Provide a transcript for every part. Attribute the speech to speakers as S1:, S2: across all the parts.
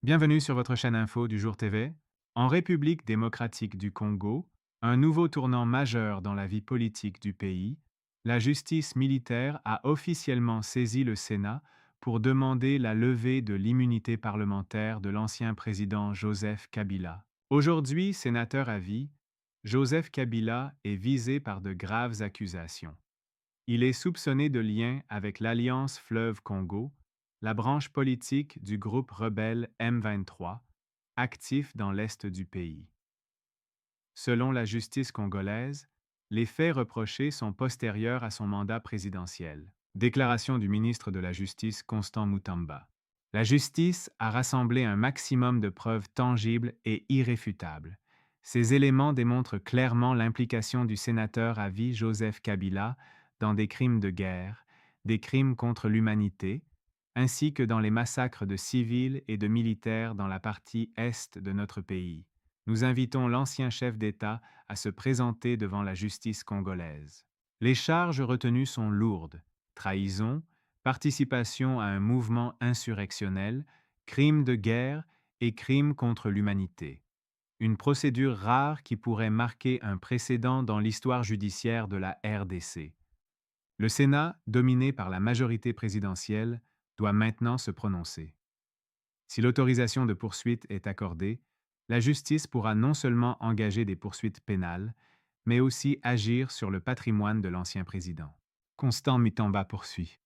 S1: Bienvenue sur votre chaîne info du Jour TV. En République démocratique du Congo, un nouveau tournant majeur dans la vie politique du pays, la justice militaire a officiellement saisi le Sénat pour demander la levée de l'immunité parlementaire de l'ancien président Joseph Kabila. Aujourd'hui sénateur à vie, Joseph Kabila est visé par de graves accusations. Il est soupçonné de liens avec l'Alliance Fleuve Congo, la branche politique du groupe rebelle M23, actif dans l'est du pays. Selon la justice congolaise, les faits reprochés sont postérieurs à son mandat présidentiel. Déclaration du ministre de la Justice Constant Mutamba. La justice a rassemblé un maximum de preuves tangibles et irréfutables. Ces éléments démontrent clairement l'implication du sénateur à vie Joseph Kabila dans des crimes de guerre, des crimes contre l'humanité, ainsi que dans les massacres de civils et de militaires dans la partie est de notre pays. Nous invitons l'ancien chef d'État à se présenter devant la justice congolaise. Les charges retenues sont lourdes: trahison, participation à un mouvement insurrectionnel, crimes de guerre et crimes contre l'humanité. Une procédure rare qui pourrait marquer un précédent dans l'histoire judiciaire de la RDC. Le Sénat, dominé par la majorité présidentielle, doit maintenant se prononcer. Si l'autorisation de poursuite est accordée, la justice pourra non seulement engager des poursuites pénales, mais aussi agir sur le patrimoine de l'ancien président. Constant Mutamba poursuit.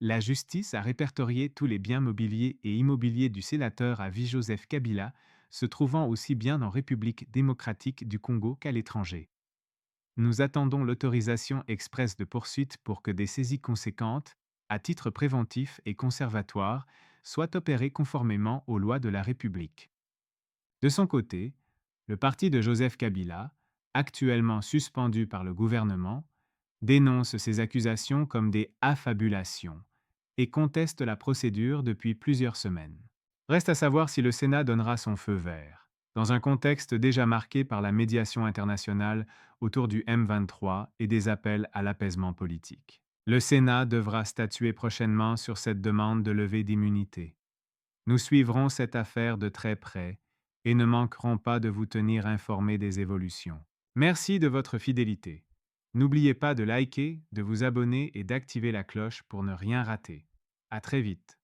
S1: La justice a répertorié tous les biens mobiliers et immobiliers du sénateur à vie Joseph Kabila, se trouvant aussi bien en République démocratique du Congo qu'à l'étranger. Nous attendons l'autorisation expresse de poursuite pour que des saisies conséquentes, à titre préventif et conservatoire, soient opérées conformément aux lois de la République. De son côté, le parti de Joseph Kabila, actuellement suspendu par le gouvernement, dénonce ces accusations comme des affabulations et conteste la procédure depuis plusieurs semaines. Reste à savoir si le Sénat donnera son feu vert, dans un contexte déjà marqué par la médiation internationale autour du M23 et des appels à l'apaisement politique. Le Sénat devra statuer prochainement sur cette demande de levée d'immunité. Nous suivrons cette affaire de très près et ne manquerons pas de vous tenir informés des évolutions. Merci de votre fidélité. N'oubliez pas de liker, de vous abonner et d'activer la cloche pour ne rien rater. À très vite.